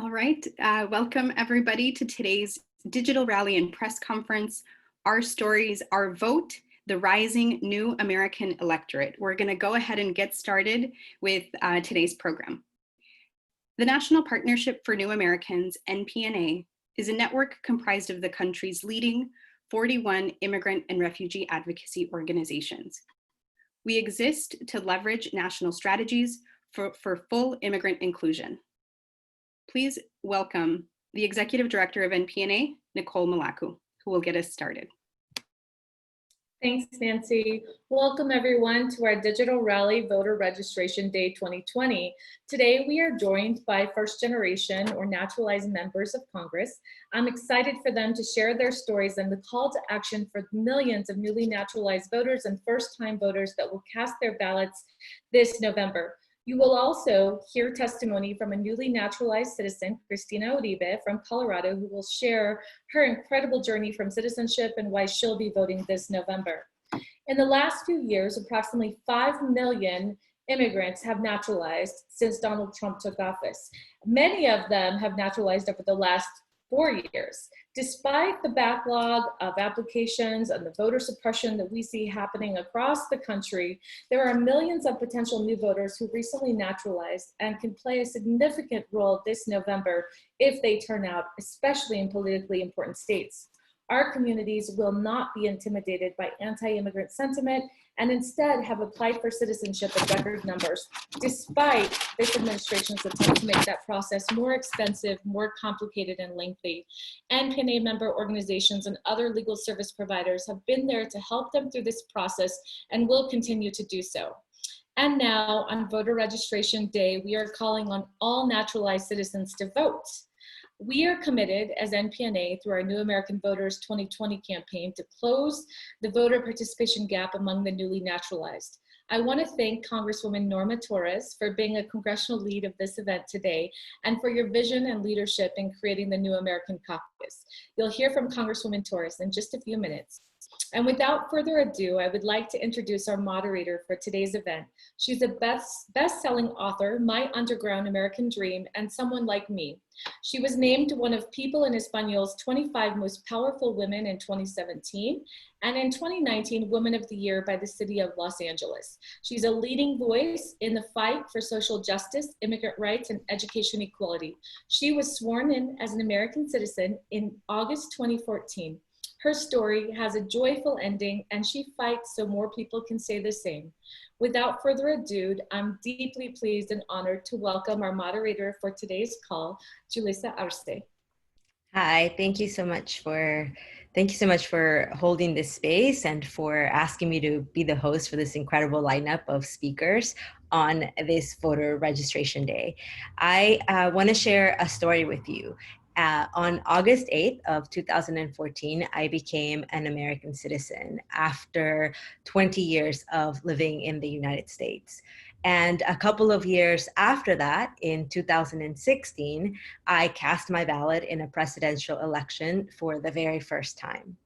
All right, welcome everybody to today's digital rally and press conference, Our Stories, Our Vote, the Rising New American Electorate. We're gonna go ahead and get started with today's program. The National Partnership for New Americans, NPNA, is a network comprised of the country's leading 41 immigrant and refugee advocacy organizations. We exist to leverage national strategies for full immigrant inclusion. Please welcome the Executive Director of NPNA, Nicole Melaku, who will get us started. Thanks, Nancy. Welcome everyone to our Digital Rally Voter Registration Day 2020. Today we are joined by first generation or naturalized members of Congress. I'm excited for them to share their stories and the call to action for millions of newly naturalized voters and first-time voters that will cast their ballots this November. You will also hear testimony from a newly naturalized citizen, Cristina Uribe from Colorado, who will share her incredible journey from citizenship and why she'll be voting this November. In the last few years, approximately 5 million immigrants have naturalized since Donald Trump took office. Many of them have naturalized over the last 4 years. Despite the backlog of applications and the voter suppression that we see happening across the country, there are millions of potential new voters who recently naturalized and can play a significant role this November if they turn out, especially in politically important states. Our communities will not be intimidated by anti-immigrant sentiment and instead have applied for citizenship in record numbers, despite this administration's attempt to make that process more expensive, more complicated, and lengthy. NPNA member organizations and other legal service providers have been there to help them through this process and will continue to do so. And now, on Voter Registration Day, we are calling on all naturalized citizens to vote. We are committed as NPNA through our New American Voters 2020 campaign to close the voter participation gap among the newly naturalized. I want to thank Congresswoman Norma Torres for being a congressional lead of this event today and for your vision and leadership in creating the New American Caucus. You'll hear from Congresswoman Torres in just a few minutes. And without further ado, I would like to introduce our moderator for today's event. She's a best-selling author, My Underground American Dream, and Someone Like Me. She was named one of People in Español's 25 Most Powerful Women in 2017, and in 2019, Woman of the Year by the City of Los Angeles. She's a leading voice in the fight for social justice, immigrant rights, and education equality. She was sworn in as an American citizen in August 2014. Her story has a joyful ending, and she fights so more people can say the same. Without further ado, I'm deeply pleased and honored to welcome our moderator for today's call, Julissa Arce. Hi, thank you so much for holding this space and for asking me to be the host for this incredible lineup of speakers on this voter registration day. I want to share a story with you. On August 8th of 2014, I became an American citizen after 20 years of living in the United States. And a couple of years after that, in 2016, I cast my ballot in a presidential election for the very first time.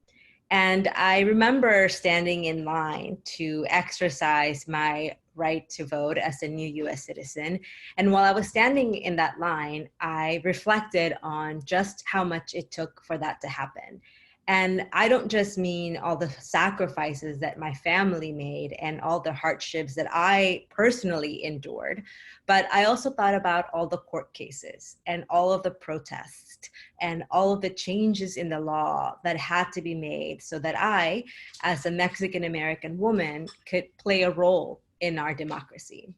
And I remember standing in line to exercise my right to vote as a new US citizen. And while I was standing in that line, I reflected on just how much it took for that to happen. And I don't just mean all the sacrifices that my family made and all the hardships that I personally endured, but I also thought about all the court cases and all of the protests and all of the changes in the law that had to be made so that I, as a Mexican-American woman, could play a role in our democracy.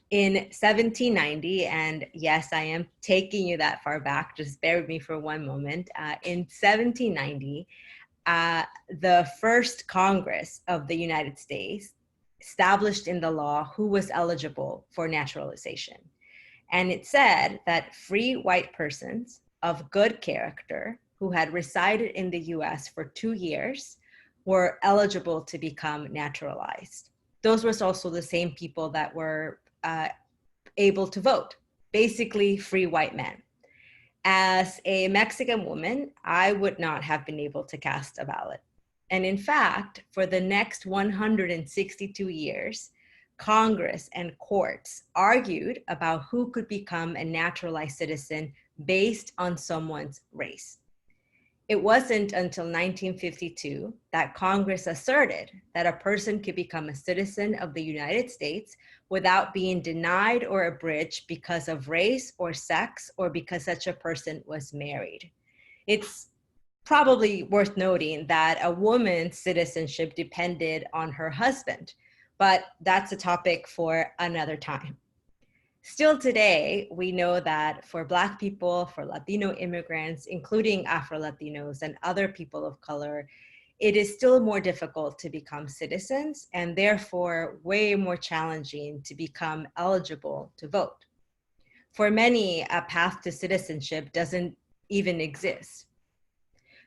In 1790, and yes, I am taking you that far back, just bear with me for one moment. In 1790, the first Congress of the United States established in the law who was eligible for naturalization. And it said that free white persons of good character who had resided in the US for 2 years were eligible to become naturalized. Those were also the same people that were able to vote, basically free white men. As a Mexican woman, I would not have been able to cast a ballot. And in fact, for the next 162 years, Congress and courts argued about who could become a naturalized citizen based on someone's race. It wasn't until 1952 that Congress asserted that a person could become a citizen of the United States without being denied or abridged because of race or sex or because such a person was married. It's probably worth noting that a woman's citizenship depended on her husband, but that's a topic for another time. Still today, we know that for Black people, for Latino immigrants, including Afro-Latinos and other people of color, it is still more difficult to become citizens and therefore way more challenging to become eligible to vote. For many, a path to citizenship doesn't even exist.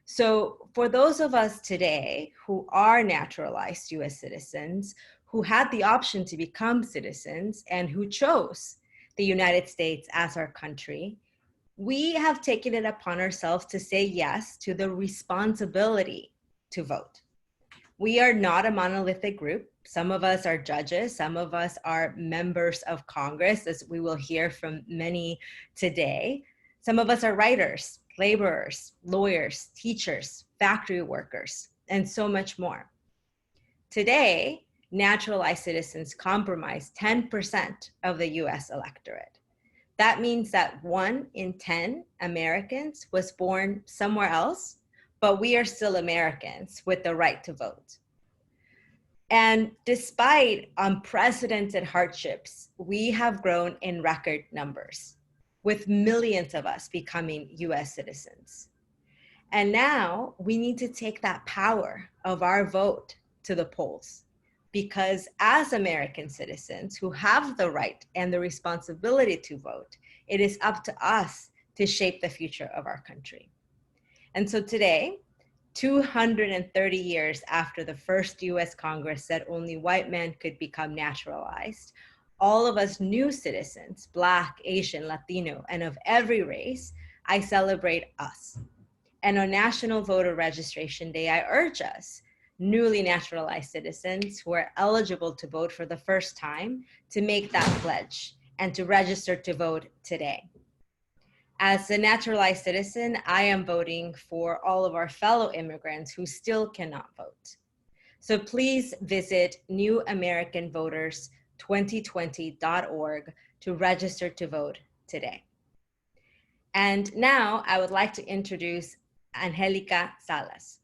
So for those of us today who are naturalized US citizens, who had the option to become citizens and who chose the United States as our country, we have taken it upon ourselves to say yes to the responsibility to vote. We are not a monolithic group. Some of us are judges, some of us are members of Congress, as we will hear from many today. Some of us are writers, laborers, lawyers, teachers, factory workers, and so much more. Today, naturalized citizens comprise 10% of the US electorate. That means that 1 in 10 Americans was born somewhere else, but we are still Americans with the right to vote. And despite unprecedented hardships, we have grown in record numbers, with millions of us becoming US citizens. And now we need to take that power of our vote to the polls, because as American citizens who have the right and the responsibility to vote, it is up to us to shape the future of our country. And so today, 230 years after the first US Congress said only white men could become naturalized, all of us new citizens, Black, Asian, Latino, and of every race, I celebrate us. And on National Voter Registration Day, I urge us, newly naturalized citizens who are eligible to vote for the first time, to make that pledge and to register to vote today. As a naturalized citizen, I am voting for all of our fellow immigrants who still cannot vote. So please visit newamericanvoters2020.org to register to vote today. And now I would like to introduce Angelica Salas.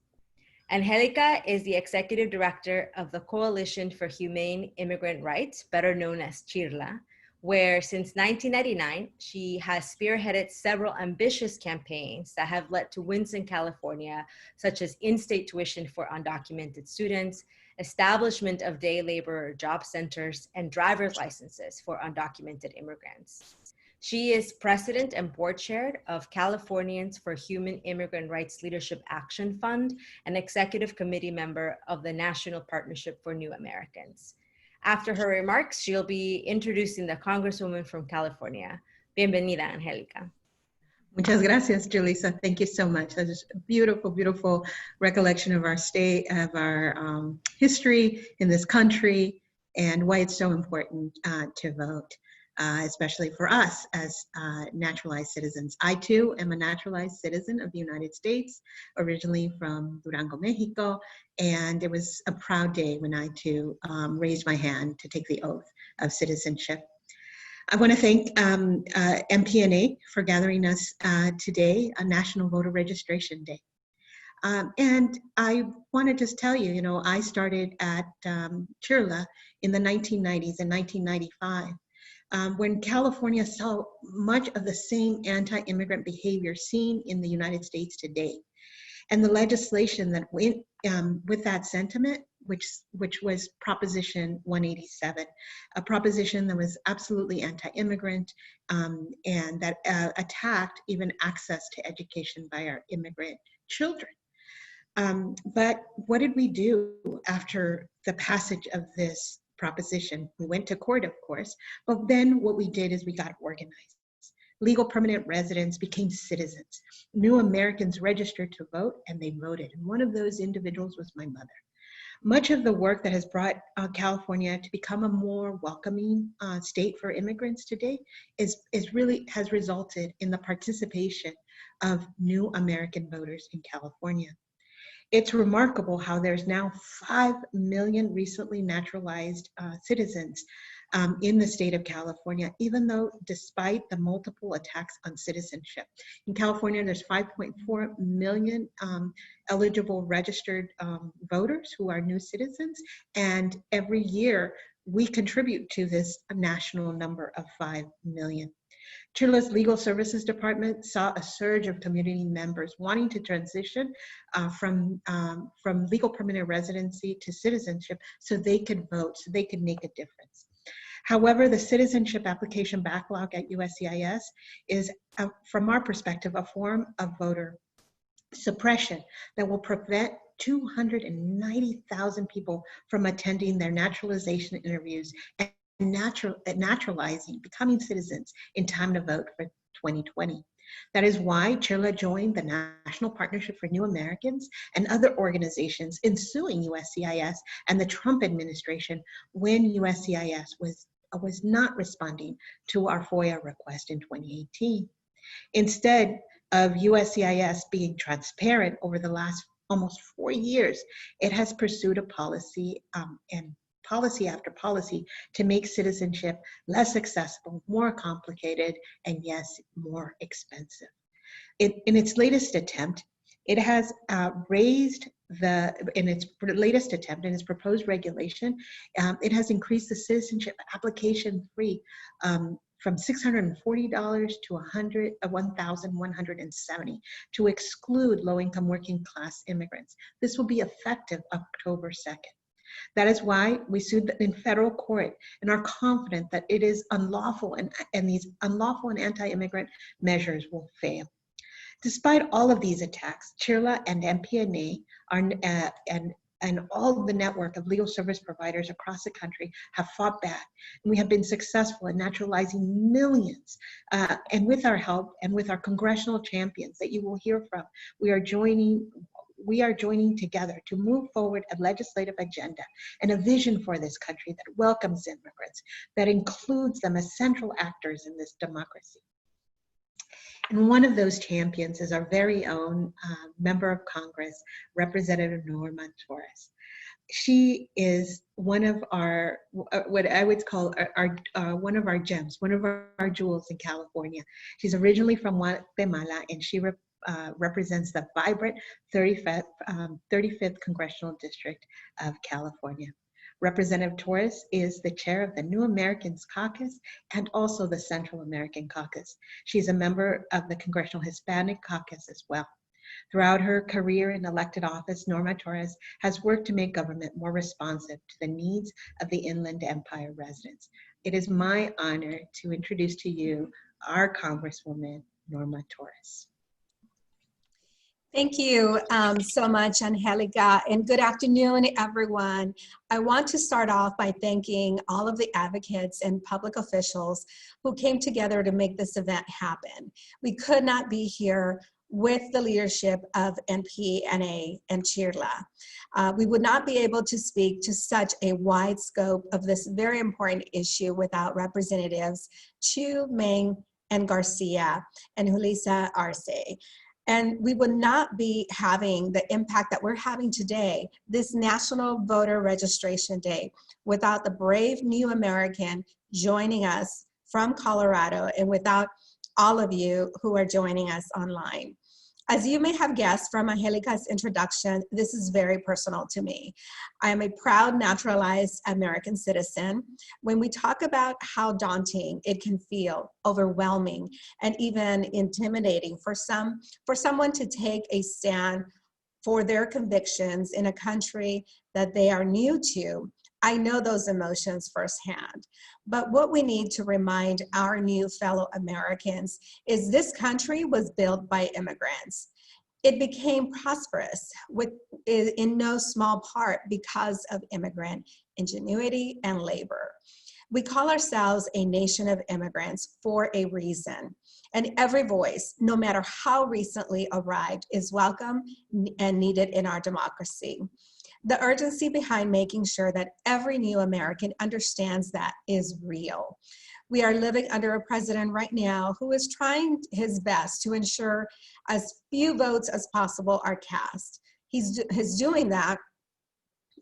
Angelica is the executive director of the Coalition for Humane Immigrant Rights, better known as CHIRLA, where since 1999, she has spearheaded several ambitious campaigns that have led to wins in California, such as in-state tuition for undocumented students, establishment of day laborer job centers, and driver's licenses for undocumented immigrants. She is president and board chair of Californians for Human Immigrant Rights Leadership Action Fund and executive committee member of the National Partnership for New Americans. After her remarks, she'll be introducing the Congresswoman from California. Bienvenida, Angelica. Muchas gracias, Julissa. Thank you so much. That is a beautiful, beautiful recollection of our state, of our history in this country, and why it's so important to vote. Especially for us as naturalized citizens. I too am a naturalized citizen of the United States, originally from Durango, Mexico, and it was a proud day when I too raised my hand to take the oath of citizenship. I want to thank NPNA for gathering us today on National Voter Registration Day. And I want to just tell you, I started at CHIRLA in the 1990s and 1995. When California saw much of the same anti-immigrant behavior seen in the United States today. And the legislation that went with that sentiment, which was Proposition 187, a proposition that was absolutely anti-immigrant and that attacked even access to education by our immigrant children. But what did we do after the passage of this proposition? We went to court, of course, but then what we did is we got organized. Legal permanent residents became citizens. New Americans registered to vote and they voted. And one of those individuals was my mother. Much of the work that has brought California to become a more welcoming state for immigrants today is really has resulted in the participation of new American voters in California. It's remarkable how there's now 5 million recently naturalized citizens in the state of California, even though despite the multiple attacks on citizenship. In California, there's 5.4 million eligible registered voters who are new citizens, and every year we contribute to this national number of 5 million. Chile's Legal Services Department saw a surge of community members wanting to transition from legal permanent residency to citizenship so they could vote, so they could make a difference. However, the citizenship application backlog at USCIS is, from our perspective, a form of voter suppression that will prevent 290,000 people from attending their naturalization interviews and naturalizing, becoming citizens in time to vote for 2020. That is why Chile joined the National Partnership for New Americans and other organizations in suing USCIS and the Trump administration when USCIS was not responding to our FOIA request in 2018. Instead of USCIS being transparent over the last almost 4 years, it has pursued a policy and policy after policy to make citizenship less accessible, more complicated, and yes, more expensive. In its latest attempt, it has in its proposed regulation, it has increased the citizenship application fee from $640 to $1,170 to exclude low-income working class immigrants. This will be effective October 2nd. That is why we sued in federal court and are confident that it is unlawful and these unlawful and anti-immigrant measures will fail. Despite all of these attacks, Chile and NPNA and all the network of legal service providers across the country have fought back. And we have been successful in naturalizing millions. And with our help and with our congressional champions that you will hear from, we are joining together to move forward a legislative agenda and a vision for this country that welcomes immigrants, that includes them as central actors in this democracy. And one of those champions is our very own member of Congress, Representative Norma Torres. She is one of our, what I would call one of our gems, one of our jewels in California. She's originally from Guatemala, and she represents the vibrant 35th Congressional District of California. Representative Torres is the chair of the New Americans Caucus and also the Central American Caucus. She's a member of the Congressional Hispanic Caucus as well. Throughout her career in elected office, Norma Torres has worked to make government more responsive to the needs of the Inland Empire residents. It is my honor to introduce to you our Congresswoman, Norma Torres. Thank you so much, Angelica, and good afternoon, everyone. I want to start off by thanking all of the advocates and public officials who came together to make this event happen. We could not be here with the leadership of NPNA and Chile. We would not be able to speak to such a wide scope of this very important issue without Representatives Chuy, Meng, and Garcia, and Julissa, Arce. And we would not be having the impact that we're having today, this National Voter Registration Day, without the brave new American joining us from Colorado and without all of you who are joining us online. As you may have guessed from Angelica's introduction, this is very personal to me. I am a proud naturalized American citizen. When we talk about how daunting it can feel, overwhelming, and even intimidating for someone to take a stand for their convictions in a country that they are new to, I know those emotions firsthand. But what we need to remind our new fellow Americans is this country was built by immigrants. It became prosperous in no small part because of immigrant ingenuity and labor. We call ourselves a nation of immigrants for a reason. And every voice, no matter how recently arrived, is welcome and needed in our democracy. The urgency behind making sure that every new American understands that is real. We are living under a president right now who is trying his best to ensure as few votes as possible are cast. He's doing that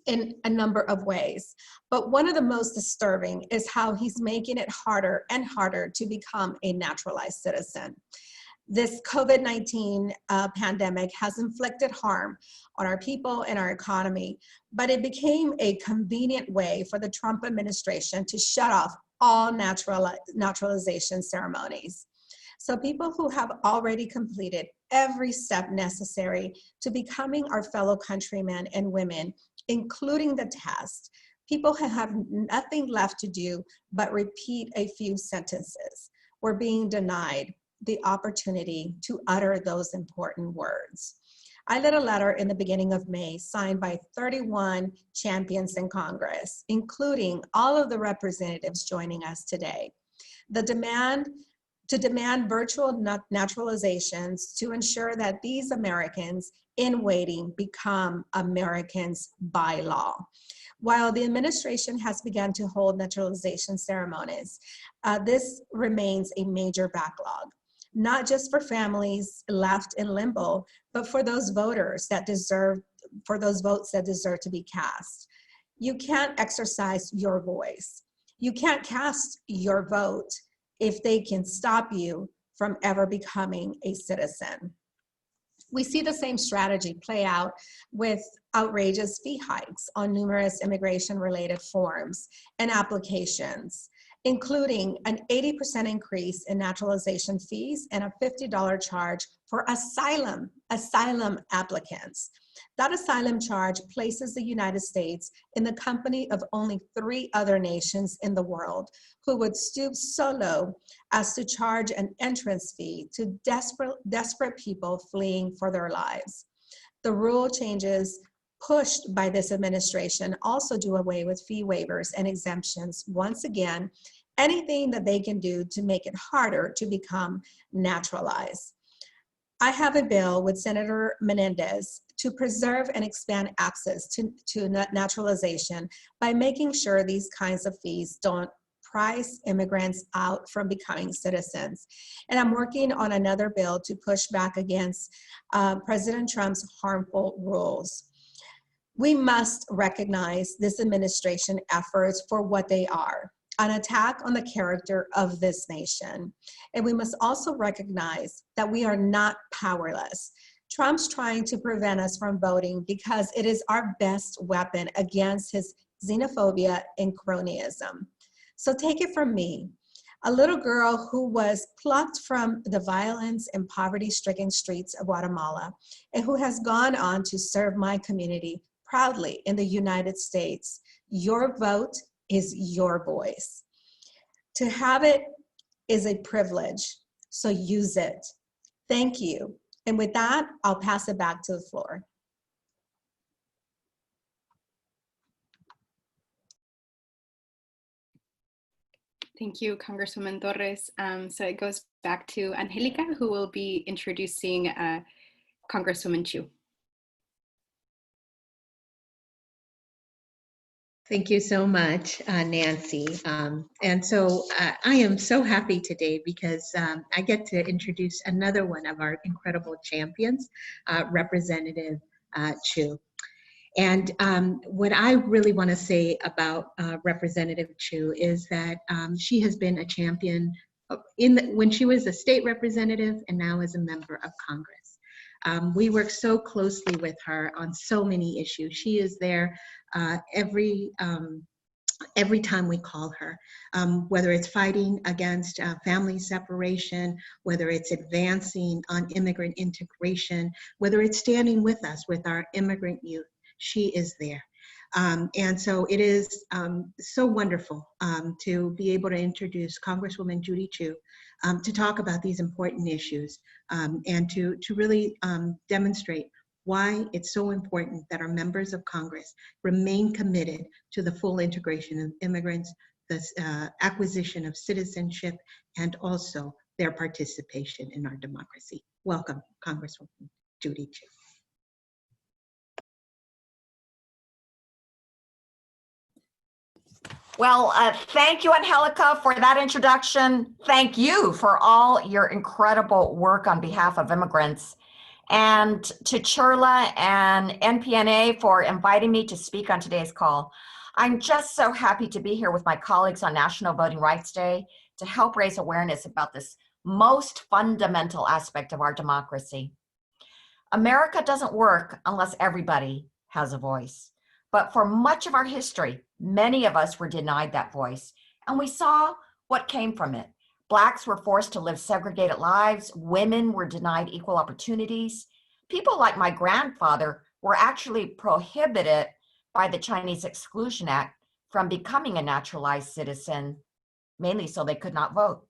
in a number of ways. But one of the most disturbing is how he's making it harder and harder to become a naturalized citizen. This COVID-19 pandemic has inflicted harm on our people and our economy, but it became a convenient way for the Trump administration to shut off all naturalization ceremonies. So people who have already completed every step necessary to becoming our fellow countrymen and women, including the test, people who have nothing left to do but repeat a few sentences, were being denied the opportunity to utter those important words. I led a letter in the beginning of May signed by 31 champions in Congress, including all of the representatives joining us today. To demand virtual naturalizations to ensure that these Americans in waiting become Americans by law. While the administration has begun to hold naturalization ceremonies, this remains a major backlog, not just for families left in limbo, but for those voters that deserve, for those votes that deserve to be cast. You can't exercise your voice. You can't cast your vote if they can stop you from ever becoming a citizen. We see the same strategy play out with outrageous fee hikes on numerous immigration-related forms and applications, including an 80% increase in naturalization fees and a $50 charge for asylum applicants. That asylum charge places the United States in the company of only 3 other nations in the world who would stoop so low as to charge an entrance fee to desperate people fleeing for their lives. The rule changes pushed by this administration also do away with fee waivers and exemptions. Once again, anything that they can do to make it harder to become naturalized. I have a bill with Senator Menendez to preserve and expand access to naturalization by making sure these kinds of fees don't price immigrants out from becoming citizens. And I'm working on another bill to push back against President Trump's harmful rules. We must recognize this administration efforts for what they are, an attack on the character of this nation. And we must also recognize that we are not powerless. Trump's trying to prevent us from voting because it is our best weapon against his xenophobia and cronyism. So take it from me, a little girl who was plucked from the violence and poverty-stricken streets of Guatemala and who has gone on to serve my community proudly in the United States. Your vote is your voice. To have it is a privilege, so use it. Thank you. And with that, I'll pass it back to the floor. Thank you, Congresswoman Torres. So it goes back to Angelica, who will be introducing Congresswoman Chu. Thank you so much, Nancy. And so I am so happy today because I get to introduce another one of our incredible champions, Representative Chu. And what I really want to say about Representative Chu is that she has been a champion when she was a state representative and now as a member of Congress. We work so closely with her on so many issues. She is there every time we call her, whether it's fighting against family separation, whether it's advancing on immigrant integration, whether it's standing with us with our immigrant youth, she is there. And so it is so wonderful to be able to introduce Congresswoman Judy Chu to talk about these important issues and to really demonstrate why it's so important that our members of Congress remain committed to the full integration of immigrants, the acquisition of citizenship, and also their participation in our democracy. Welcome, Congresswoman Judy Chu. Well, thank you, Angelica, for that introduction. Thank you for all your incredible work on behalf of immigrants. And to Churla and NPNA for inviting me to speak on today's call. I'm just so happy to be here with my colleagues on National Voting Rights Day to help raise awareness about this most fundamental aspect of our democracy. America doesn't work unless everybody has a voice. But for much of our history, many of us were denied that voice, and we saw what came from it. Blacks were forced to live segregated lives. Women were denied equal opportunities. People like my grandfather were actually prohibited by the Chinese Exclusion Act from becoming a naturalized citizen, mainly so they could not vote.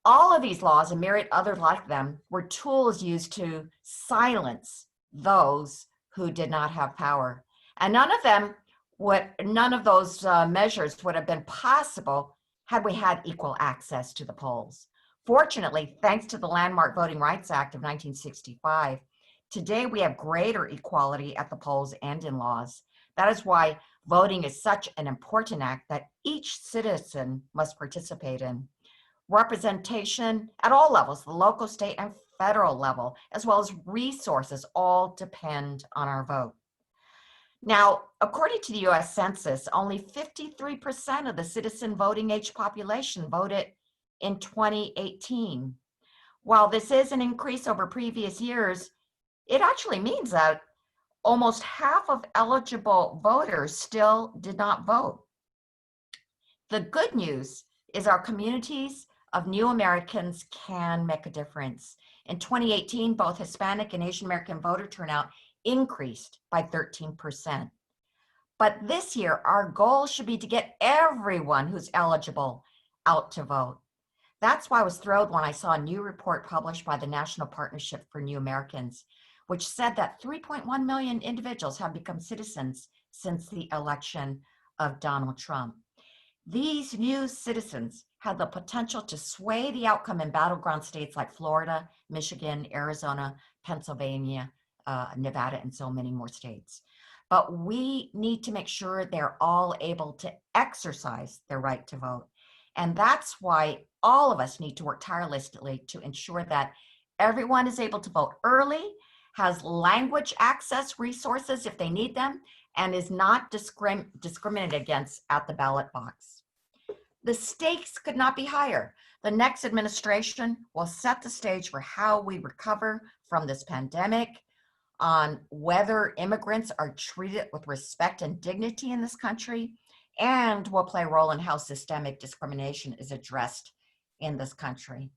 All of these laws and myriad others like them were tools used to silence those who did not have power. And none of those measures would have been possible had we had equal access to the polls. Fortunately, thanks to the landmark Voting Rights Act of 1965, today we have greater equality at the polls and in laws. That is why voting is such an important act that each citizen must participate in. Representation at all levels, the local, state, and federal level, as well as resources, all depend on our vote. Now, according to the US Census, only 53% of the citizen voting age population voted in 2018. While this is an increase over previous years, it actually means that almost half of eligible voters still did not vote. The good news is our communities of new Americans can make a difference. In 2018, both Hispanic and Asian American voter turnout increased by 13%. But this year, our goal should be to get everyone who's eligible out to vote. That's why I was thrilled when I saw a new report published by the National Partnership for New Americans, which said that 3.1 million individuals have become citizens since the election of Donald Trump. These new citizens have the potential to sway the outcome in battleground states like Florida, Michigan, Arizona, Pennsylvania, Nevada, and so many more states. But we need to make sure they're all able to exercise their right to vote. And that's why all of us need to work tirelessly to ensure that everyone is able to vote early, has language access resources if they need them, and is not discriminated against at the ballot box. The stakes could not be higher. The next administration will set the stage for how we recover from this pandemic, on whether immigrants are treated with respect and dignity in this country, and will play a role in how systemic discrimination is addressed in this country.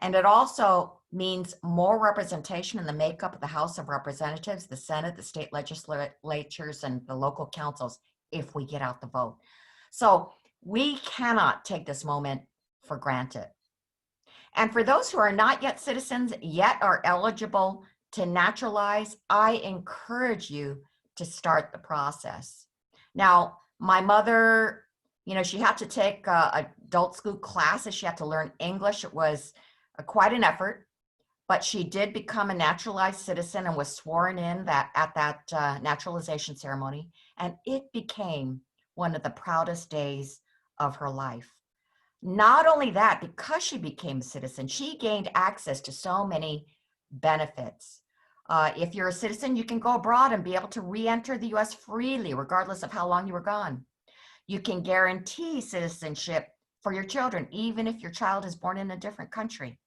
And it also means more representation in the makeup of the House of Representatives, the Senate, the state legislatures, and the local councils if we get out the vote. So we cannot take this moment for granted. And for those who are not yet citizens, yet are eligible to naturalize, I encourage you to start the process. Now, my mother, she had to take adult school classes. She had to learn English. It was quite an effort, but she did become a naturalized citizen and was sworn in at that naturalization ceremony. And it became one of the proudest days of her life. Not only that, because she became a citizen, she gained access to so many benefits. If you're a citizen, you can go abroad and be able to re-enter the US freely, regardless of how long you were gone. You can guarantee citizenship for your children, even if your child is born in a different country.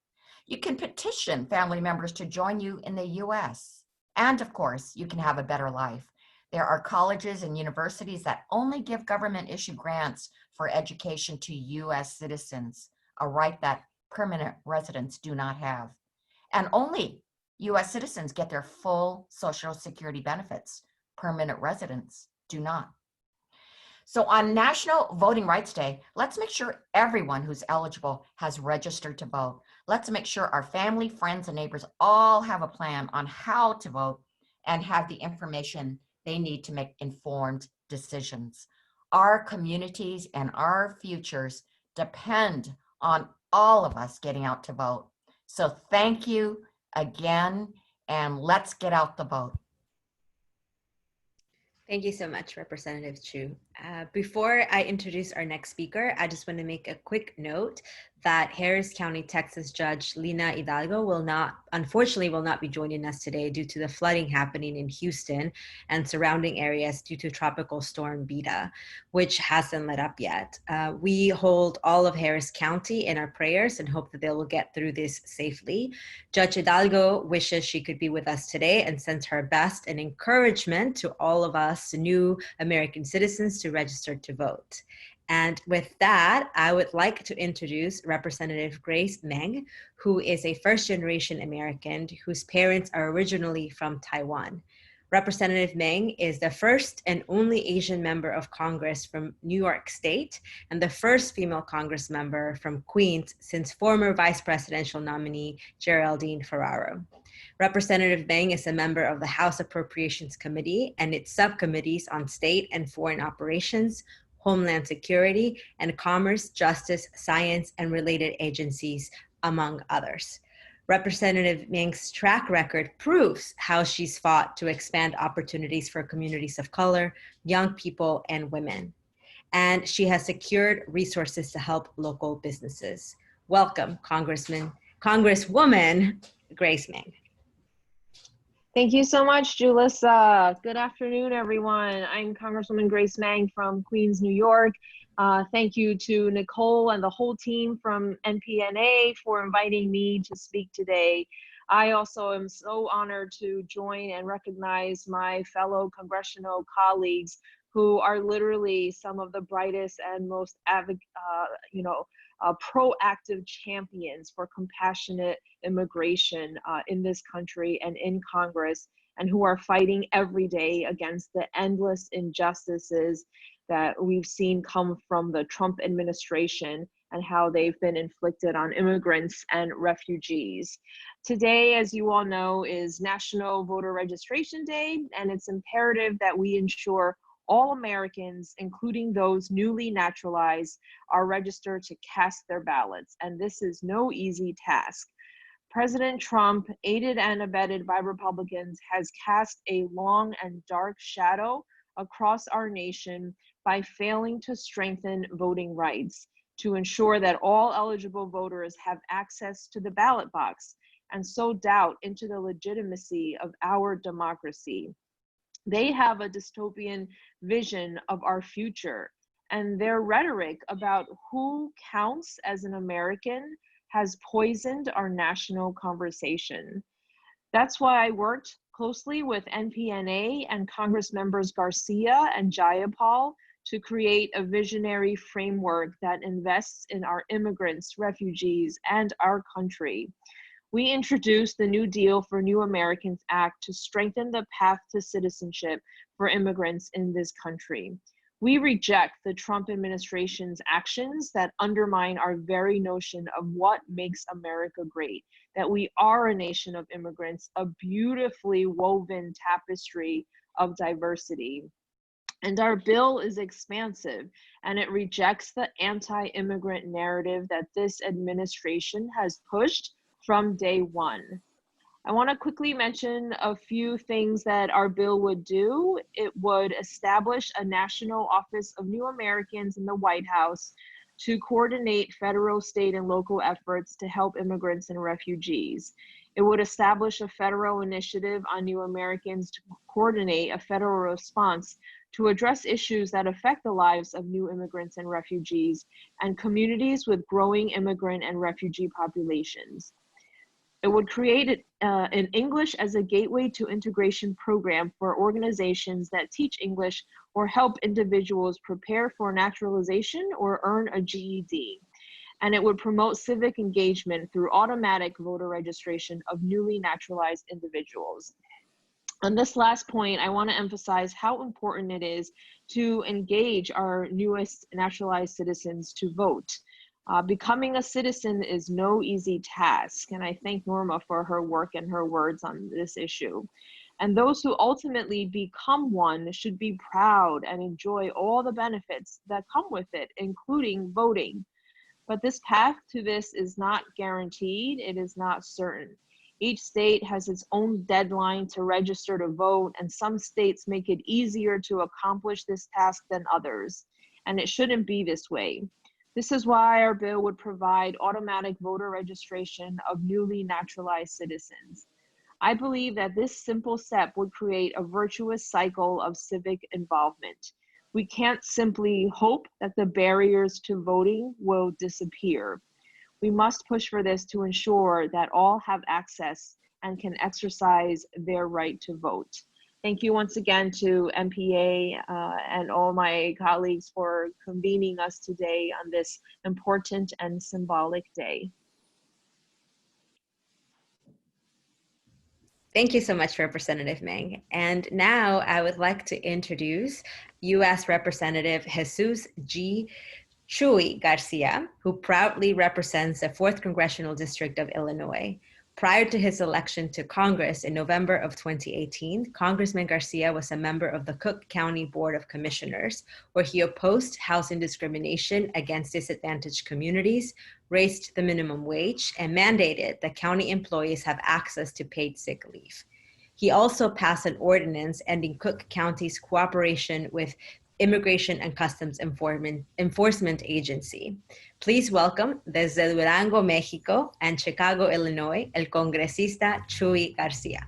You can petition family members to join you in the US. And of course, you can have a better life. There are colleges and universities that only give government-issued grants for education to US citizens, a right that permanent residents do not have. And only US citizens get their full Social Security benefits. Permanent residents do not. So on National Voting Rights Day, let's make sure everyone who's eligible has registered to vote. Let's make sure our family, friends, and neighbors all have a plan on how to vote and have the information they need to make informed decisions. Our communities and our futures depend on all of us getting out to vote. So thank you again, and let's get out the vote. Thank you so much, Representative Chu. Before I introduce our next speaker, I just want to make a quick note that Harris County, Texas Judge Lina Hidalgo unfortunately will not be joining us today due to the flooding happening in Houston and surrounding areas due to Tropical Storm Beta, which hasn't let up yet. We hold all of Harris County in our prayers and hope that they will get through this safely. Judge Hidalgo wishes she could be with us today and sends her best and encouragement to all of us new American citizens to register to vote. And with that, I would like to introduce Representative Grace Meng, who is a first-generation American whose parents are originally from Taiwan. Representative Meng is the first and only Asian member of Congress from New York State and the first female Congress member from Queens since former vice presidential nominee Geraldine Ferraro. Representative Meng is a member of the House Appropriations Committee and its subcommittees on state and foreign operations, Homeland Security, and Commerce, Justice, Science, and related agencies, among others. Representative Meng's track record proves how she's fought to expand opportunities for communities of color, young people, and women. And she has secured resources to help local businesses. Welcome, Congresswoman Grace Meng. Thank you so much, Julissa. Good afternoon, everyone. I'm Congresswoman Grace Meng from Queens, New York. Thank you to Nicole and the whole team from NPNA for inviting me to speak today. I also am so honored to join and recognize my fellow congressional colleagues who are literally some of the brightest and most proactive champions for compassionate immigration in this country and in Congress, and who are fighting every day against the endless injustices that we've seen come from the Trump administration and how they've been inflicted on immigrants and refugees. Today, as you all know, is National Voter Registration Day, and it's imperative that we ensure all Americans, including those newly naturalized, are registered to cast their ballots, and this is no easy task. President Trump, aided and abetted by Republicans, has cast a long and dark shadow across our nation by failing to strengthen voting rights, to ensure that all eligible voters have access to the ballot box, and sow doubt into the legitimacy of our democracy. They have a dystopian vision of our future, and their rhetoric about who counts as an American has poisoned our national conversation. That's why I worked closely with NPNA and Congress members Garcia and Jayapal to create a visionary framework that invests in our immigrants, refugees, and our country. We introduced the New Deal for New Americans Act to strengthen the path to citizenship for immigrants in this country. We reject the Trump administration's actions that undermine our very notion of what makes America great, that we are a nation of immigrants, a beautifully woven tapestry of diversity. And our bill is expansive, and it rejects the anti-immigrant narrative that this administration has pushed from day one. I want to quickly mention a few things that our bill would do. It would establish a National Office of New Americans in the White House to coordinate federal, state, and local efforts to help immigrants and refugees. It would establish a federal initiative on New Americans to coordinate a federal response to address issues that affect the lives of new immigrants and refugees and communities with growing immigrant and refugee populations. It would create an English as a gateway to integration program for organizations that teach English or help individuals prepare for naturalization or earn a GED. And it would promote civic engagement through automatic voter registration of newly naturalized individuals. On this last point, I want to emphasize how important it is to engage our newest naturalized citizens to vote. Becoming a citizen is no easy task, and I thank Norma for her work and her words on this issue. And those who ultimately become one should be proud and enjoy all the benefits that come with it, including voting. But this path to this is not guaranteed, it is not certain. Each state has its own deadline to register to vote, and some states make it easier to accomplish this task than others, and it shouldn't be this way. This is why our bill would provide automatic voter registration of newly naturalized citizens. I believe that this simple step would create a virtuous cycle of civic involvement. We can't simply hope that the barriers to voting will disappear. We must push for this to ensure that all have access and can exercise their right to vote. Thank you once again to NPA and all my colleagues for convening us today on this important and symbolic day. Thank you so much, Representative Meng. And now I would like to introduce U.S. Representative Jesus G. Chuy Garcia, who proudly represents the 4th Congressional District of Illinois. Prior to his election to Congress in November of 2018, Congressman Garcia was a member of the Cook County Board of Commissioners, where he opposed housing discrimination against disadvantaged communities, raised the minimum wage, and mandated that county employees have access to paid sick leave. He also passed an ordinance ending Cook County's cooperation with Immigration and Customs Enforcement Agency. Please welcome desde Durango, Mexico, and Chicago, Illinois, el congresista Chuy Garcia.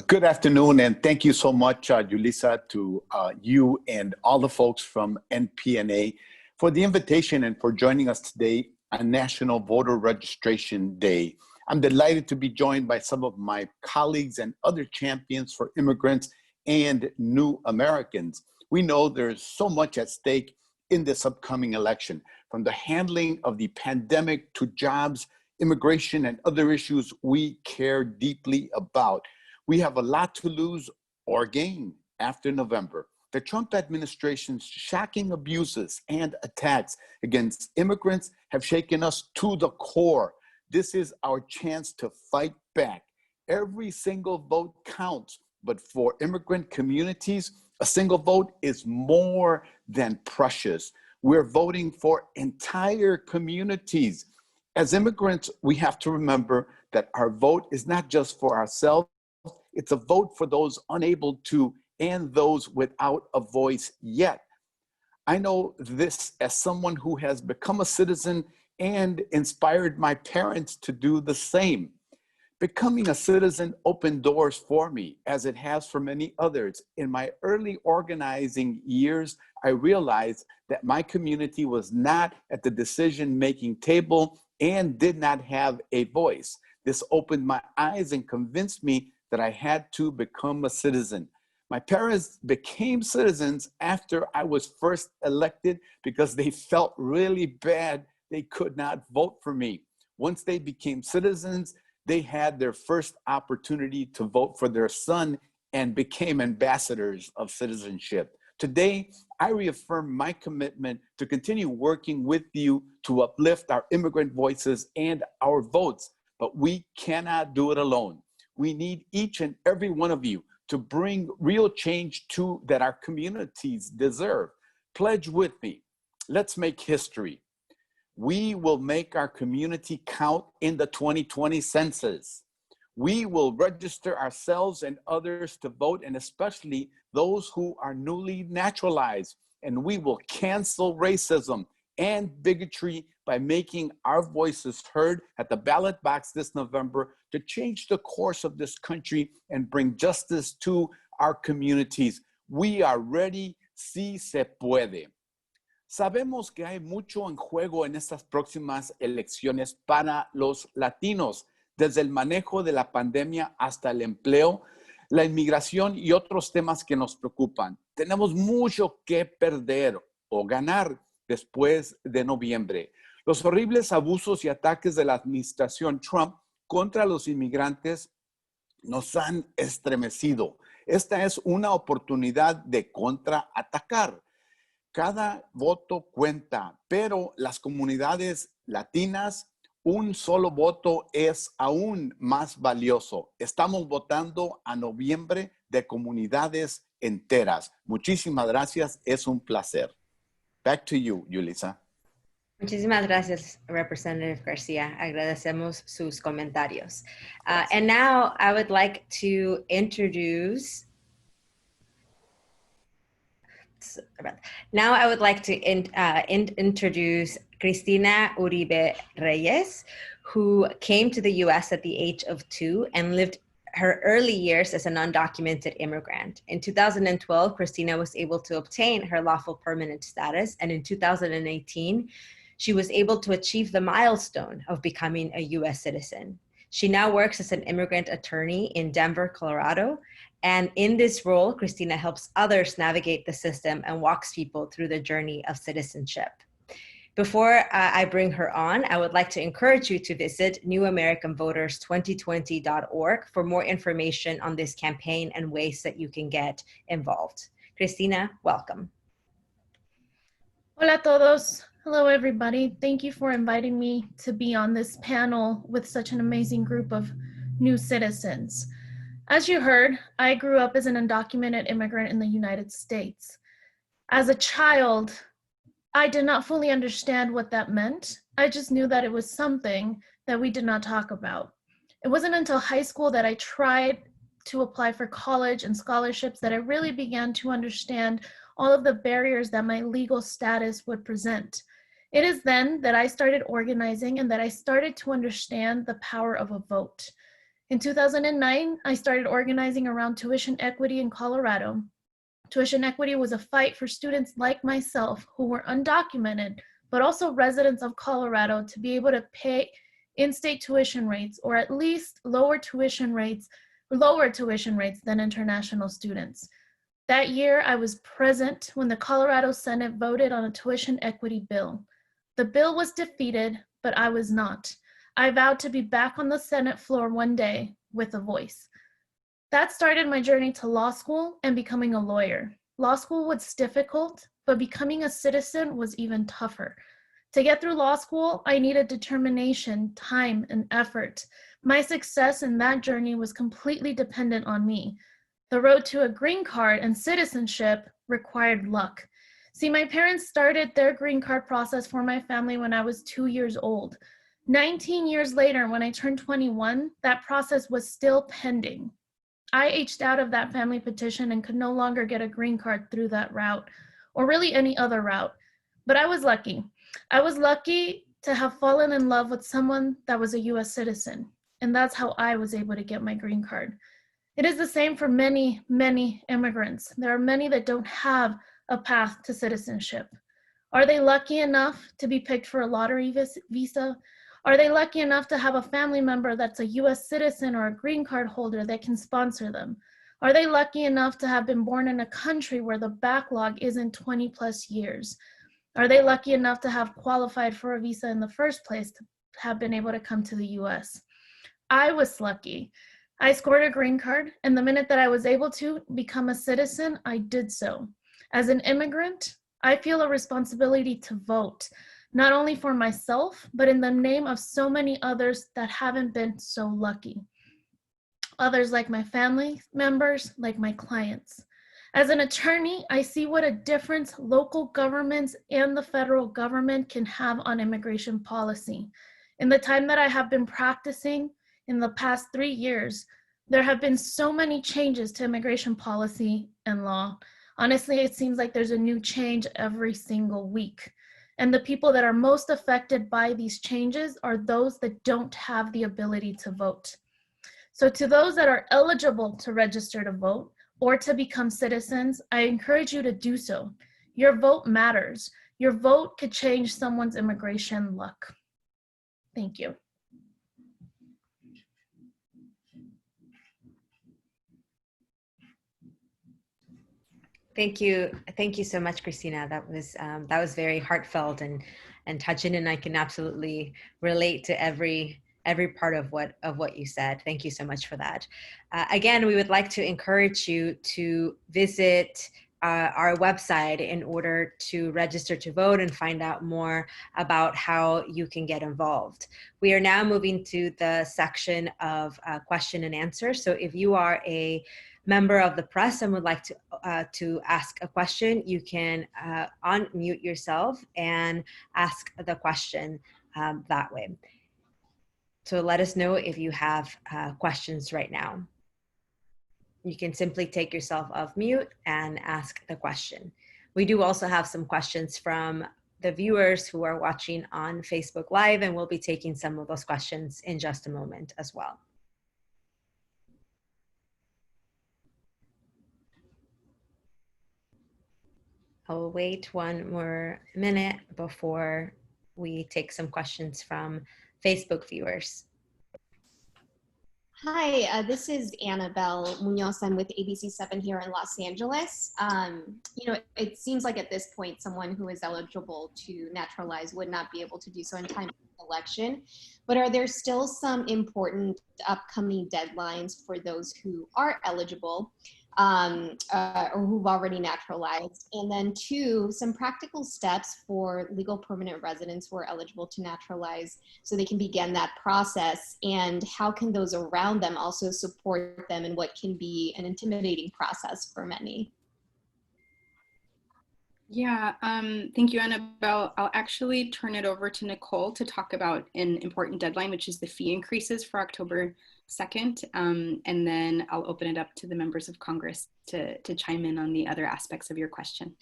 Good afternoon, and thank you so much, Julissa, to you and all the folks from NPNA for the invitation and for joining us today on National Voter Registration Day. I'm delighted to be joined by some of my colleagues and other champions for immigrants and new Americans. We know there's so much at stake in this upcoming election, from the handling of the pandemic to jobs, immigration, and other issues we care deeply about. We have a lot to lose or gain after November. The Trump administration's shocking abuses and attacks against immigrants have shaken us to the core. This is our chance to fight back. Every single vote counts. But for immigrant communities, a single vote is more than precious. We're voting for entire communities. As immigrants, we have to remember that our vote is not just for ourselves, it's a vote for those unable to and those without a voice yet. I know this as someone who has become a citizen and inspired my parents to do the same. Becoming a citizen opened doors for me, as it has for many others. In my early organizing years, I realized that my community was not at the decision-making table and did not have a voice. This opened my eyes and convinced me that I had to become a citizen. My parents became citizens after I was first elected because they felt really bad they could not vote for me. Once they became citizens, they had their first opportunity to vote for their son and became ambassadors of citizenship. Today, I reaffirm my commitment to continue working with you to uplift our immigrant voices and our votes, but we cannot do it alone. We need each and every one of you to bring real change that our communities deserve. Pledge with me. Let's make history. We will make our community count in the 2020 census. We will register ourselves and others to vote, and especially those who are newly naturalized. And we will cancel racism and bigotry by making our voices heard at the ballot box this November to change the course of this country and bring justice to our communities. We are ready, si se puede. Sabemos que hay mucho en juego en estas próximas elecciones para los latinos, desde el manejo de la pandemia hasta el empleo, la inmigración y otros temas que nos preocupan. Tenemos mucho que perder o ganar después de noviembre. Los horribles abusos y ataques de la administración Trump contra los inmigrantes nos han estremecido. Esta es una oportunidad de contraatacar. Cada voto cuenta, pero las comunidades latinas, un solo voto es aún más valioso. Estamos votando a noviembre de comunidades enteras. Muchísimas gracias. Es un placer. Back to you, Julissa. Muchísimas gracias, Representative Garcia. Agradecemos sus comentarios. And now I would like to introduce introduce Cristina Uribe Reyes, who came to the US at the age of 2 and lived her early years as a undocumented immigrant. In 2012, Cristina was able to obtain her lawful permanent status, and in 2018, she was able to achieve the milestone of becoming a US citizen. She now works as an immigrant attorney in Denver, Colorado, and in this role, Cristina helps others navigate the system and walks people through the journey of citizenship. Before I bring her on, I would like to encourage you to visit newamericanvoters2020.org for more information on this campaign and ways that you can get involved. Cristina, welcome. Hola a todos. Hello, everybody. Thank you for inviting me to be on this panel with such an amazing group of new citizens. As you heard, I grew up as an undocumented immigrant in the United States. As a child, I did not fully understand what that meant. I just knew that it was something that we did not talk about. It wasn't until high school that I tried to apply for college and scholarships that I really began to understand all of the barriers that my legal status would present. It is then that I started organizing and that I started to understand the power of a vote. In 2009, I started organizing around tuition equity in Colorado. Tuition equity was a fight for students like myself who were undocumented, but also residents of Colorado to be able to pay in-state tuition rates, or at least lower tuition rates than international students. That year, I was present when the Colorado Senate voted on a tuition equity bill. The bill was defeated, but I was not. I vowed to be back on the Senate floor one day with a voice. That started my journey to law school and becoming a lawyer. Law school was difficult, but becoming a citizen was even tougher. To get through law school, I needed determination, time, and effort. My success in that journey was completely dependent on me. The road to a green card and citizenship required luck. See, my parents started their green card process for my family when I was 2 years old. 19 years later, when I turned 21, that process was still pending. I aged out of that family petition and could no longer get a green card through that route, or really any other route. But I was lucky. I was lucky to have fallen in love with someone that was a US citizen, and that's how I was able to get my green card. It is the same for many, many immigrants. There are many that don't have a path to citizenship. Are they lucky enough to be picked for a lottery visa? Are they lucky enough to have a family member that's a US citizen or a green card holder that can sponsor them? Are they lucky enough to have been born in a country where the backlog isn't 20 plus years? Are they lucky enough to have qualified for a visa in the first place to have been able to come to the US? I was lucky. I scored a green card, and the minute that I was able to become a citizen, I did so. As an immigrant, I feel a responsibility to vote, not only for myself, but in the name of so many others that haven't been so lucky. Others like my family members, like my clients. As an attorney, I see what a difference local governments and the federal government can have on immigration policy. In the time that I have been practicing in the past 3 years, there have been so many changes to immigration policy and law. Honestly, it seems like there's a new change every single week. And the people that are most affected by these changes are those that don't have the ability to vote. So to those that are eligible to register to vote or to become citizens, I encourage you to do so. Your vote matters. Your vote could change someone's immigration luck. Thank you. Thank you so much, Cristina. That was very heartfelt and touching, and I can absolutely relate to every part of what you said. Thank you so much for that. Again, we would like to encourage you to visit our website in order to register to vote and find out more about how you can get involved. We are now moving to the section of question and answer. So if you are a member of the press and would like to ask a question, you can unmute yourself and ask the question that way. So let us know if you have questions right now. You can simply take yourself off mute and ask the question. We do also have some questions from the viewers who are watching on Facebook Live, and we'll be taking some of those questions in just a moment as well. I'll wait one more minute before we take some questions from Facebook viewers. Hi, this is Annabelle Munoz. I'm with ABC7 here in Los Angeles. It seems like at this point, someone who is eligible to naturalize would not be able to do so in time for the election. But are there still some important upcoming deadlines for those who are eligible or who've already naturalized? And then 2, some practical steps for legal permanent residents who are eligible to naturalize so they can begin that process, and how can those around them also support them in what can be an intimidating process for many? Yeah, thank you, Annabelle. I'll actually turn it over to Nicole to talk about an important deadline, which is the fee increases for October 2nd. And then I'll open it up to the members of Congress to chime in on the other aspects of your question.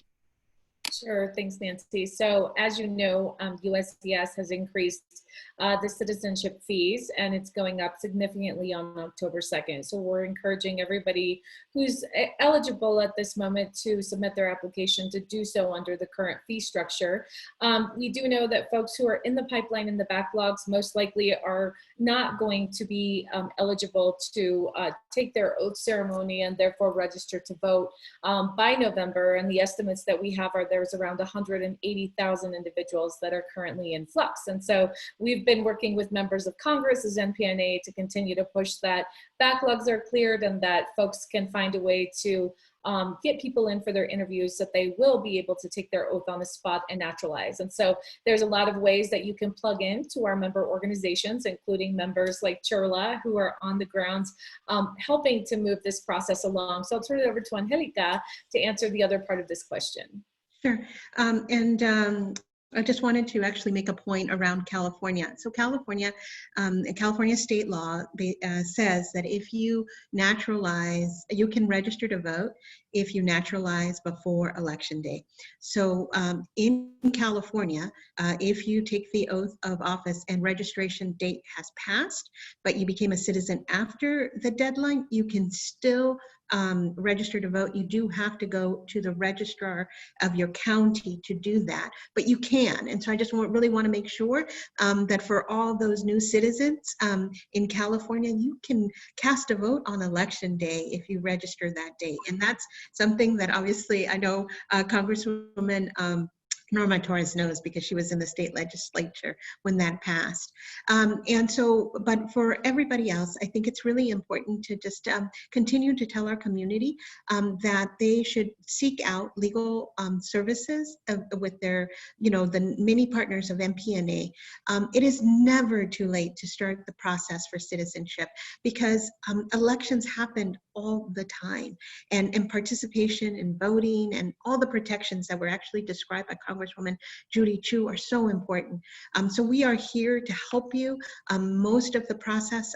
Sure, thanks, Nancy. So as you know, USCIS has increased the citizenship fees, and it's going up significantly on October 2nd. So we're encouraging everybody who's eligible at this moment to submit their application to do so under the current fee structure. We do know that folks who are in the pipeline in the backlogs most likely are not going to be eligible to take their oath ceremony and therefore register to vote by November. And the estimates that we have are there's around 180,000 individuals that are currently in flux. And so we've been working with members of Congress as NPNA to continue to push that backlogs are cleared and that folks can find a way to get people in for their interviews so that they will be able to take their oath on the spot and naturalize. And so there's a lot of ways that you can plug in to our member organizations, including members like Churla, who are on the ground helping to move this process along. So I'll turn it over to Angelica to answer the other part of this question. Sure. I just wanted to actually make a point around California. So California state law says that if you naturalize, you can register to vote if you naturalize before Election Day. So in California, if you take the oath of office and registration date has passed, but you became a citizen after the deadline, you can still register to vote. You do have to go to the registrar of your county to do that, but you can. And so I just really want to make sure that for all those new citizens in California, you can cast a vote on Election Day if you register that day. And that's something that obviously I know Congresswoman Norma Torres knows because she was in the state legislature when that passed. And so, but for everybody else, I think it's really important to just continue to tell our community that they should seek out legal services with their, the many partners of NPNA. It is never too late to start the process for citizenship because elections happen all the time, and participation in voting and all the protections that were actually described by Congresswoman Judy Chu are so important. So we are here to help you. Most of the process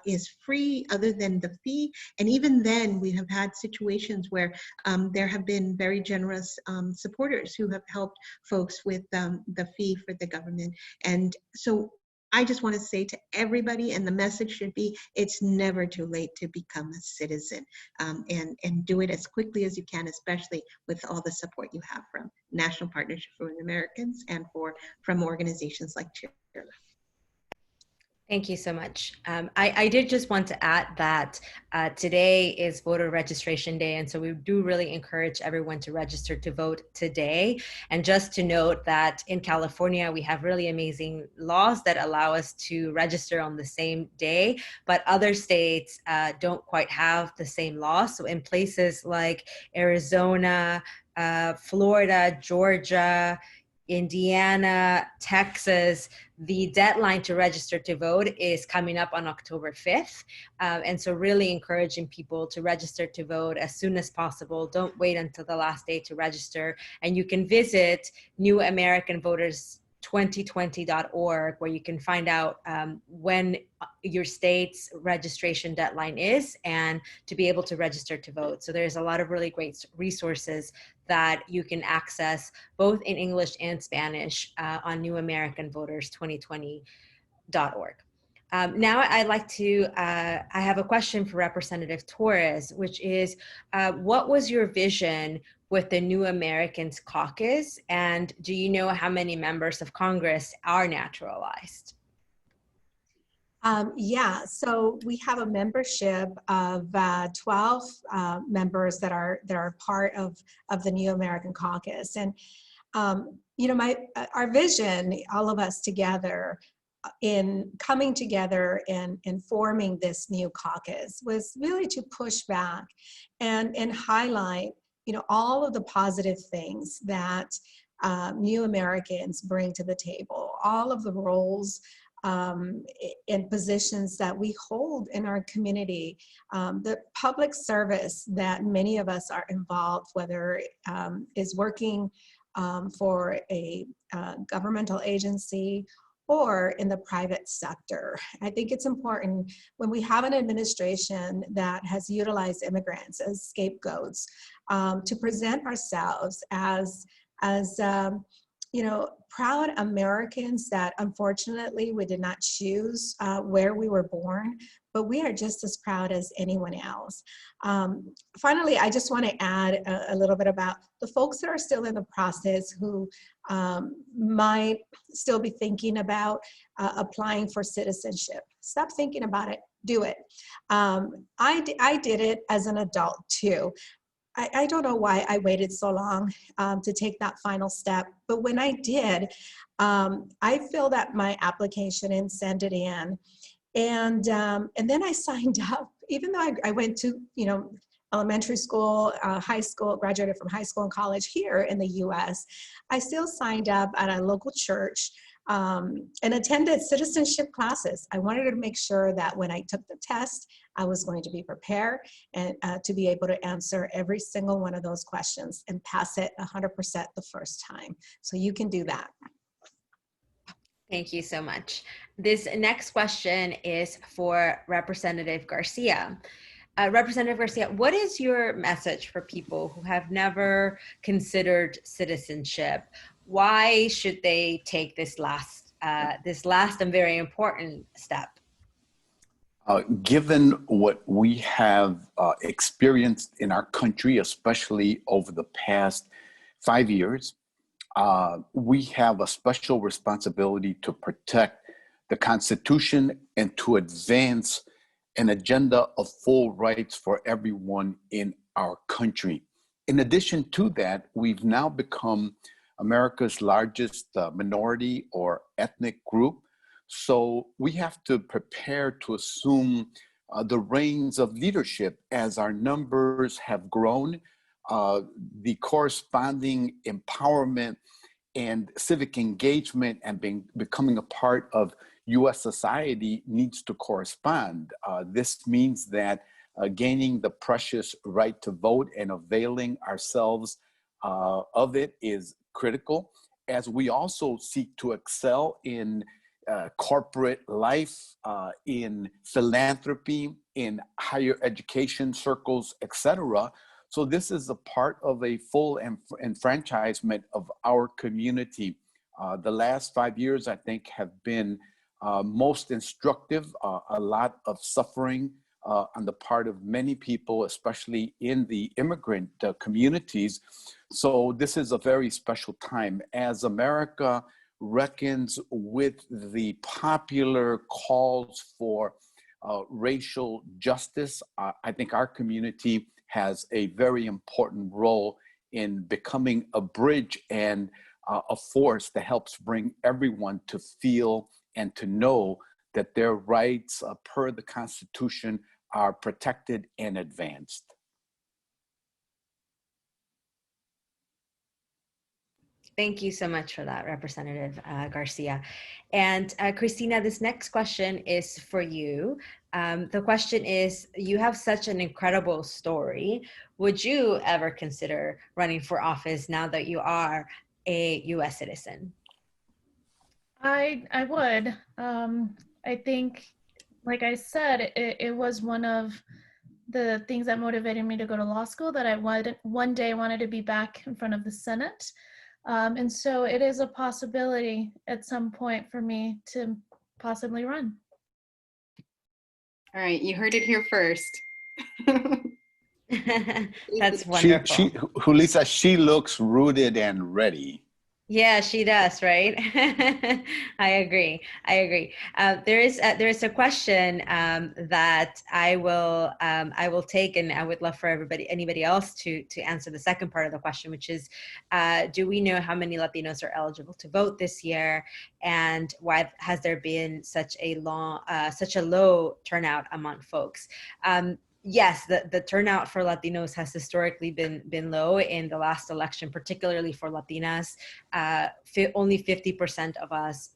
is free other than the fee, and even then we have had situations where there have been very generous supporters who have helped folks with the fee for the government. And so I just want to say to everybody, and the message should be, it's never too late to become a citizen, and do it as quickly as you can, especially with all the support you have from National Partnership for Americans and from organizations like Churla. Thank you so much. I did just want to add that today is voter registration day, and so we do really encourage everyone to register to vote today. And just to note that in California, we have really amazing laws that allow us to register on the same day, but other states don't quite have the same laws. So in places like Arizona, Florida, Georgia, Indiana, Texas, the deadline to register to vote is coming up on October 5th. And so really encouraging people to register to vote as soon as possible. Don't wait until the last day to register. And you can visit newamericanvoters2020.org, where you can find out when your state's registration deadline is and to be able to register to vote. So there's a lot of really great resources that you can access both in English and Spanish on newamericanvoters2020.org. Now I'd like to, I have a question for Representative Torres, which is, what was your vision with the New Americans Caucus? And do you know how many members of Congress are naturalized? Yeah, so we have a membership of 12 members that are part of the New American Caucus. And, you know, our vision, all of us together, in coming together and forming this new caucus was really to push back and highlight, you know, all of the positive things that New Americans bring to the table, all of the roles and positions that we hold in our community, the public service that many of us are involved, whether is working for a governmental agency or in the private sector. I think it's important when we have an administration that has utilized immigrants as scapegoats to present ourselves as you know, proud Americans that unfortunately we did not choose where we were born, but we are just as proud as anyone else. Finally, I just want to add a little bit about the folks that are still in the process who might still be thinking about applying for citizenship. Stop thinking about it, do it. I did it as an adult too. I don't know why I waited so long to take that final step, but when I did, I filled out my application and sent it in, and then I signed up. Even though I went to, you know, elementary school, high school, graduated from high school and college here in the U.S., I still signed up at a local church and attended citizenship classes. I wanted to make sure that when I took the test, I was going to be prepared and to be able to answer every single one of those questions and pass it 100% the first time. So you can do that. Thank you so much. This next question is for Representative Garcia. Representative Garcia, what is your message for people who have never considered citizenship? Why should they take this last and very important step? Given what we have experienced in our country, especially over the past 5 years, we have a special responsibility to protect the Constitution and to advance an agenda of full rights for everyone in our country. In addition to that, we've now become America's largest minority or ethnic group. So we have to prepare to assume the reins of leadership as our numbers have grown. The corresponding empowerment and civic engagement and becoming a part of U.S. society needs to correspond. This means that gaining the precious right to vote and availing ourselves of it is critical, as we also seek to excel in corporate life, in philanthropy, in higher education circles, etc. So this is a part of a full enfranchisement of our community. The last 5 years, I think, have been most instructive, a lot of suffering on the part of many people, especially in the immigrant communities. So this is a very special time as America reckons with the popular calls for racial justice. I think our community has a very important role in becoming a bridge and a force that helps bring everyone to feel and to know that their rights per the Constitution are protected and advanced. Thank you so much for that, Representative Garcia. And Cristina, this next question is for you. The question is, you have such an incredible story. Would you ever consider running for office now that you are a US citizen? I would. I think, like I said, it was one of the things that motivated me to go to law school, that I one day wanted to be back in front of the Senate. And so it is a possibility at some point for me to possibly run. All right, you heard it here first. That's wonderful. Julissa, she looks rooted and ready. Yeah, she does, right? I agree. There is a question that I will take, and I would love for anybody else to answer the second part of the question, which is, do we know how many Latinos are eligible to vote this year, and why has there been such a low turnout among folks? Yes, the turnout for Latinos has historically been low in the last election, particularly for Latinas. Only 50% of us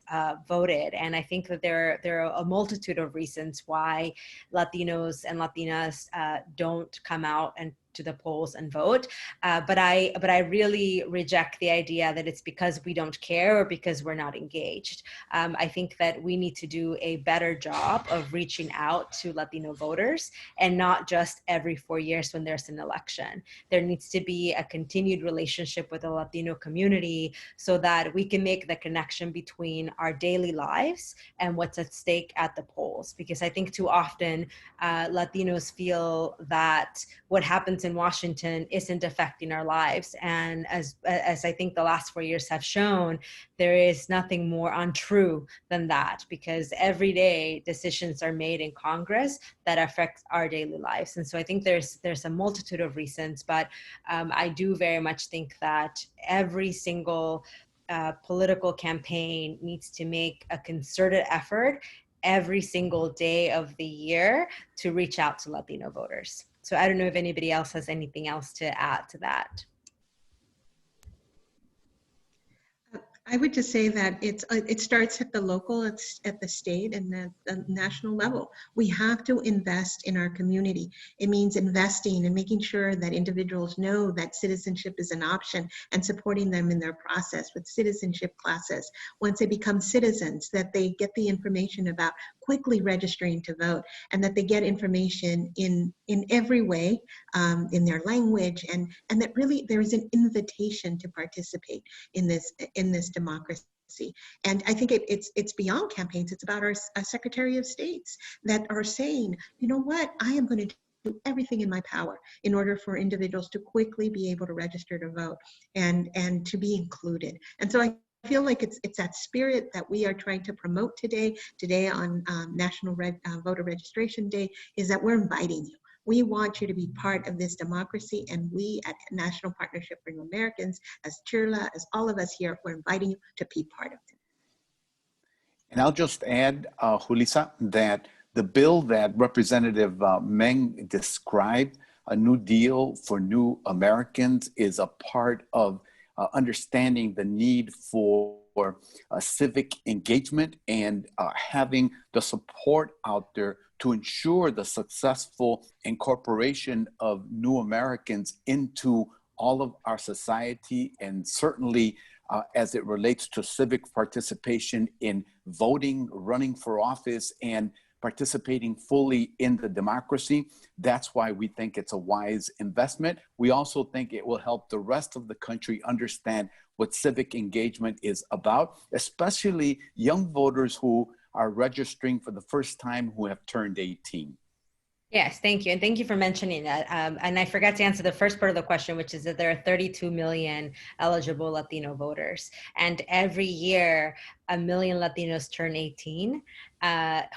voted, and I think that there are a multitude of reasons why Latinos and Latinas don't come out and to the polls and vote. But I really reject the idea that it's because we don't care or because we're not engaged. I think that we need to do a better job of reaching out to Latino voters, and not just every 4 years when there's an election. There needs to be a continued relationship with the Latino community so that we can make the connection between our daily lives and what's at stake at the polls. Because I think too often Latinos feel that what happens in Washington isn't affecting our lives. And as I think the last 4 years have shown, there is nothing more untrue than that, because every day decisions are made in Congress that affect our daily lives. And so I think there's a multitude of reasons, but I do very much think that every single political campaign needs to make a concerted effort every single day of the year to reach out to Latino voters. So I don't know if anybody else has anything else to add to that. I would just say that it starts at the local, it's at the state and the national level. We have to invest in our community. It means investing and making sure that individuals know that citizenship is an option, and supporting them in their process with citizenship classes. Once they become citizens, that they get the information about quickly registering to vote, and that they get information in every way, in their language, and that really there is an invitation to participate in this democracy. And I think it's beyond campaigns. It's about our Secretary of States that are saying, you know what, I am going to do everything in my power in order for individuals to quickly be able to register to vote and to be included. And so I feel like it's that spirit that we are trying to promote today on National Voter Registration Day, is that we're inviting you. We want you to be part of this democracy, and we at National Partnership for New Americans, as Chirla, as all of us here, we're inviting you to be part of it. And I'll just add, Julissa, that the bill that Representative Meng described, a New Deal for New Americans, is a part of understanding the need for civic engagement and having the support out there to ensure the successful incorporation of new Americans into all of our society, and certainly as it relates to civic participation in voting, running for office, and participating fully in the democracy. That's why we think it's a wise investment. We also think it will help the rest of the country understand what civic engagement is about, especially young voters who are registering for the first time, who have turned 18. Yes, thank you. And thank you for mentioning that. And I forgot to answer the first part of the question, which is that there are 32 million eligible Latino voters. And every year, 1 million Latinos turn 18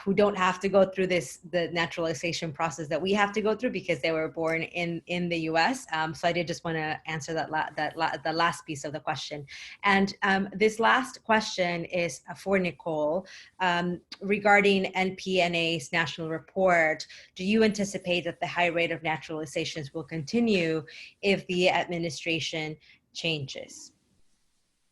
who don't have to go through the naturalization process that we have to go through because they were born in the US. So I did just want to answer the last piece of the question. And this last question is for Nicole. Regarding NPNA's national report, do you anticipate that the high rate of naturalizations will continue if the administration changes?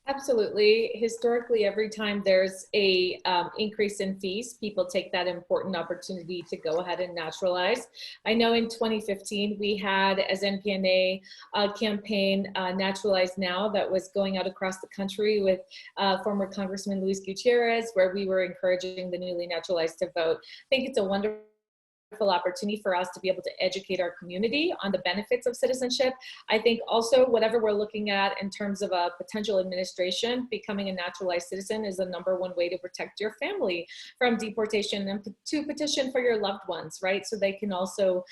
Absolutely. Historically, every time there's a increase in fees, people take that important opportunity to go ahead and naturalize. I know in 2015, we had, as NPNA, a campaign, Naturalized Now, that was going out across the country with former Congressman Luis Gutierrez, where we were encouraging the newly naturalized to vote. I think it's a wonderful opportunity for us to be able to educate our community on the benefits of citizenship. I think also whatever we're looking at in terms of a potential administration, becoming a naturalized citizen is the #1 way to protect your family from deportation and to petition for your loved ones, right? So they can also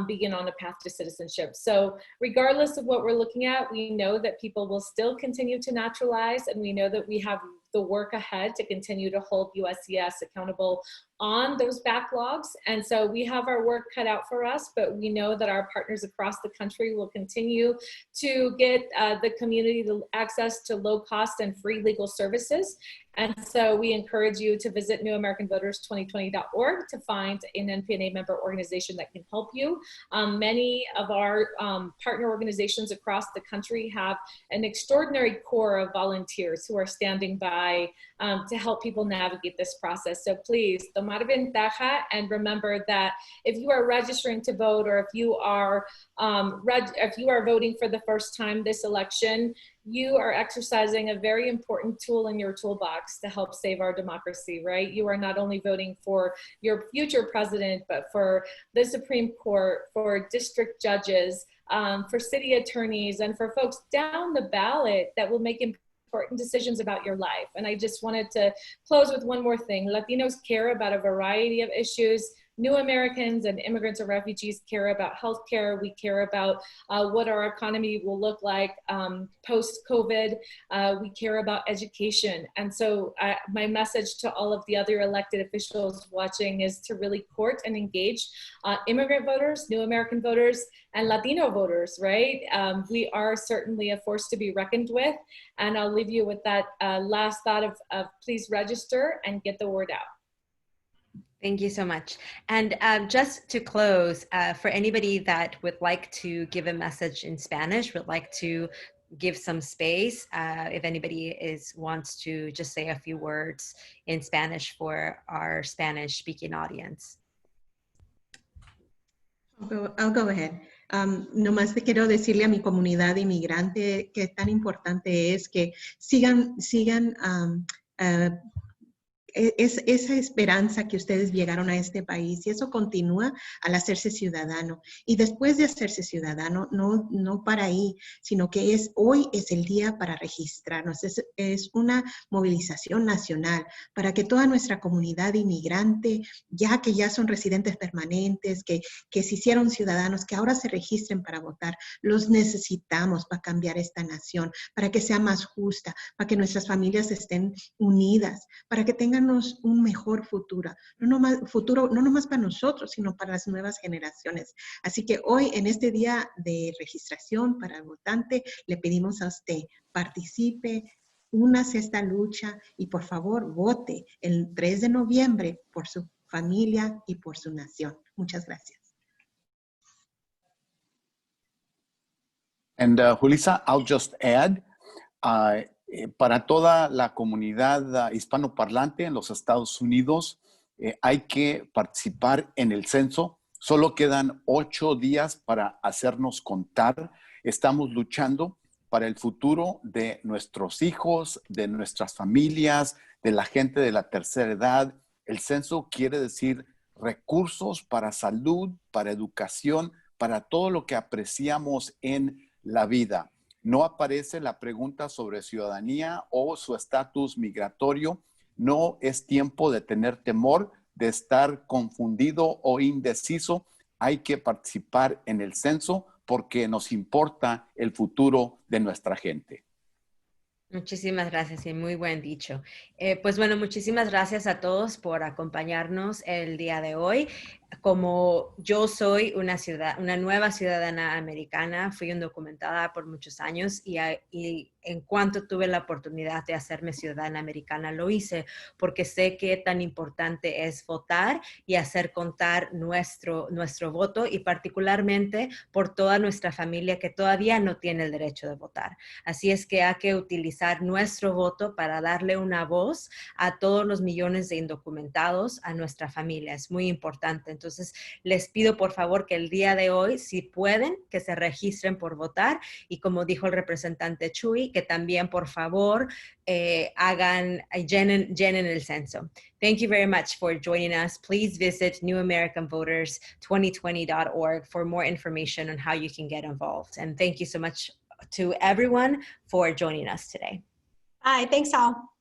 begin on a path to citizenship. So regardless of what we're looking at, we know that people will still continue to naturalize, and we know that we have the work ahead to continue to hold USCIS accountable on those backlogs. And so we have our work cut out for us, but we know that our partners across the country will continue to get the community the access to low cost and free legal services. And so we encourage you to visit newamericanvoters2020.org to find an NPNA member organization that can help you. Many of our partner organizations across the country have an extraordinary core of volunteers who are standing by to help people navigate this process. So please, tomar ventaja, and remember that if you are registering to vote, or if you are voting for the first time this election, you are exercising a very important tool in your toolbox to help save our democracy, right? You are not only voting for your future president, but for the Supreme Court, for district judges, for city attorneys, and for folks down the ballot that will make important decisions about your life. And I just wanted to close with one more thing. Latinos care about a variety of issues. New Americans and immigrants or refugees care about healthcare. We care about what our economy will look like post-COVID. We care about education. And so my message to all of the other elected officials watching is to really court and engage immigrant voters, New American voters, and Latino voters, right? We are certainly a force to be reckoned with. And I'll leave you with that last thought of please register and get the word out. Thank you so much. And just to close, for anybody that would like to give a message in Spanish, would like to give some space, if anybody wants to just say a few words in Spanish for our Spanish-speaking audience. I'll go ahead. Nomás te quiero decirle a mi comunidad inmigrante que tan importante es que sigan esa esperanza que ustedes llegaron a este país, y eso continúa al hacerse ciudadano. Y después de hacerse ciudadano, no para ahí, sino que hoy es el día para registrarnos. Es una movilización nacional para que toda nuestra comunidad inmigrante, ya que ya son residentes permanentes, que se hicieron ciudadanos, que ahora se registren para votar. Los necesitamos para cambiar esta nación, para que sea más justa, para que nuestras familias estén unidas, para que tengan un mejor futuro, no nomás para nosotros, sino para las nuevas generaciones. Así que hoy, en este día de registración para el votante, le pedimos a usted, participe, únase a esta lucha y por favor vote el 3 de noviembre por su familia y por su nación. Muchas gracias. And Julissa, I'll just add, para toda la comunidad hispanoparlante en los Estados Unidos, hay que participar en el censo. Solo quedan 8 días para hacernos contar. Estamos luchando para el futuro de nuestros hijos, de nuestras familias, de la gente de la tercera edad. El censo quiere decir recursos para salud, para educación, para todo lo que apreciamos en la vida. No aparece la pregunta sobre ciudadanía o su estatus migratorio. No es tiempo de tener temor, de estar confundido o indeciso. Hay que participar en el censo porque nos importa el futuro de nuestra gente. Muchísimas gracias y muy buen dicho. Pues bueno, muchísimas gracias a todos por acompañarnos el día de hoy. como yo soy una nueva ciudadana americana, fui indocumentada por muchos años y en cuanto tuve la oportunidad de hacerme ciudadana americana, lo hice porque sé qué tan importante es votar y hacer contar nuestro voto, y particularmente por toda nuestra familia que todavía no tiene el derecho de votar. Así es que hay que utilizar nuestro voto para darle una voz a todos los millones de indocumentados, a nuestra familia. Es muy importante. Entonces, les pido por favor que el día de hoy, si pueden, que se registren por votar, y como dijo el representante Chuy, que también por favor llenen el censo. Thank you very much for joining us. Please visit newamericanvoters2020.org for more information on how you can get involved. And thank you so much to everyone for joining us today. Bye, thanks all.